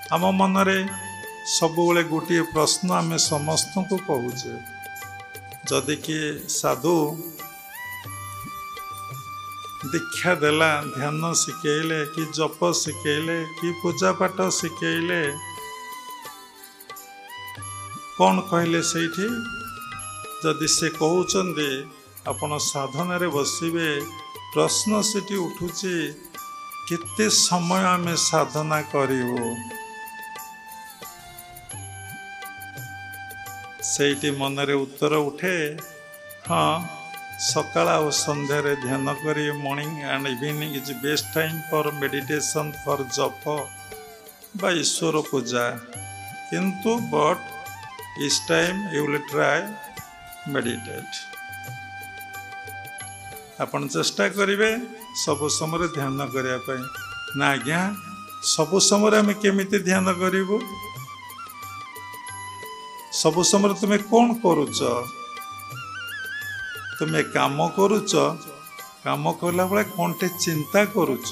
आम मनरे सबुबले गोटे प्रश्न आम समस्त को कहूचे जदि किए साधु दीक्षा देला ध्यान शिखेले कि जप शिखेले कि पूजा पाठ शिखेले कौन कहले सेठी जदि से कहते आपण साधन बसवे प्रश्न सेठी उठुची केते समय आम साधना करिवो सेठी मनरे उत्तर उठे हाँ सकाळ और संध्यारे ध्यान करी morning and evening is best time for meditation for जप बा ईश्वर पूजा किंतु बट इस time you will try meditate आपण चेष्टा करेंगे सब समय ध्यान करने ना आज्ञा सब समय आम केमिति ध्यान करूँ सब समय तुम्हें कौन करुच तुम्हें काम करुच काम कला बेले कौनटे चिंता करुच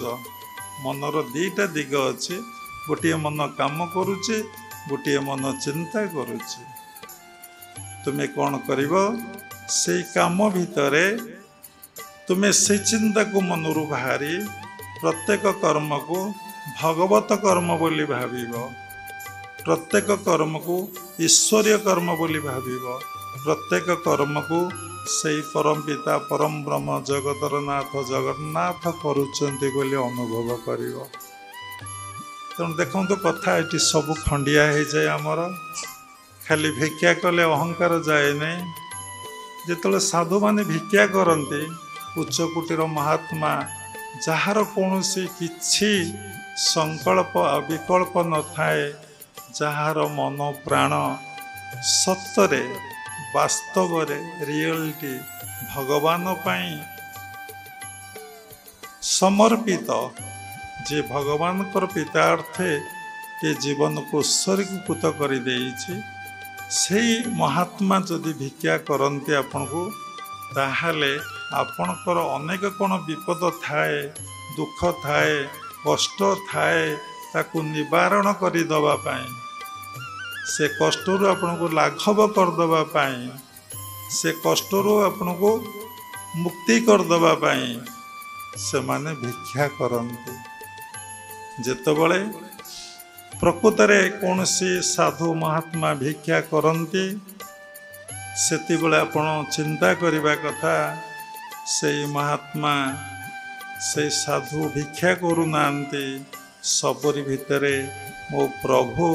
मनर दीटा दिग अच्छे गोटे मन काम करुचे गोटे मन चिंता करुचे तुम्हें कौन कर से काम भितर तुम्हें से चिंता को मनरू बाहरी प्रत्येक कर्म को भगवत कर्म बोली भाविब प्रत्येक कर्म को ईश्वरीय कर्म बोली भाविब प्रत्येक कर्म को से परम पिता परम ब्रह्म जगतर नाथ जगन्नाथ करुचंती बोली अनुभव करिवो तेणु देखो तो कथा ये सब खंडिया हो जाए आमर खाली भिक्षा कले अहंकार जाए नहीं जिते साधु माने भिक्षा करते उच्च कोटीर महात्मा जार कौन किछि संकल्प अविकल्प न थाए जार मन प्राण सत्तरे वास्तव रियलिटी भगवान पाई समर्पित जे भगवान कर पितार्थे ये जीवन को उत्सर्गीकृत कर से महात्मा जदि भिक्षा करते आपण को ताहाले आपणकर अनेक कौन विपद थाए दुख थाए कष्ट थाए ताकू निवारण करदवा से कष्टर आपण को लाघव करदवाई से कष्टर आपण को मुक्ति करदवाई से माने भिक्षा करते जेतबले प्रकृतरे कौन सी साधु महात्मा भिक्षा करते सेति बेले आपण चिंता करबा कथा से महात्मा से साधु भिक्षा करूना सबरी भितरे मो प्रभु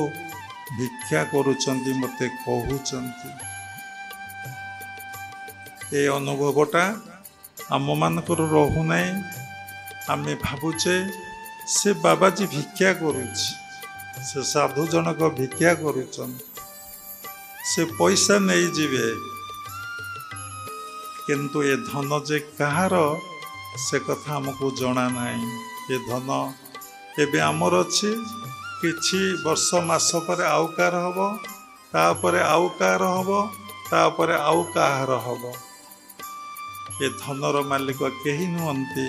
भिक्षा करुचंती मते कहउचंती ए अनुभवटा आम मानकर रहु नहीं आमे भावुचे से बाबाजी भिक्षा करुछि से साधु जनक भिक्षा करुचन से पैसा नहीं जीवे किंतु ये धन जे कहार से कथा हमको जना नहीं ये धन एबे आमर अच्छी किछि वर्ष मास पर आउ कार हब तापर आउ कार हब तापर आउ काहार हब ये धनर मालिक केही नुहंती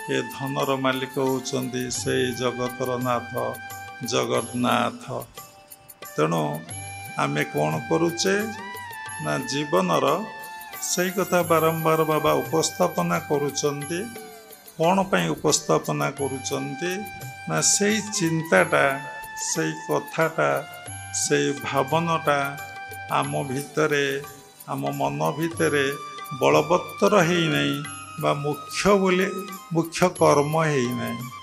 ये धनर मालिक होचंदी से जगतर नाथ जगन्नाथ तेणु आमे कौन करुचे ना जीवनर सही कथा बारंबार बाबा उपस्थापना करुचंती कौन पाई उपस्थापना करुचंती ना सही चिंताटा सही कथाटा सही भावनाटा आम भितरे आम मन भितरे बलवत्तर है नहीं बा मुख्य बोले मुख्य कर्म है नहीं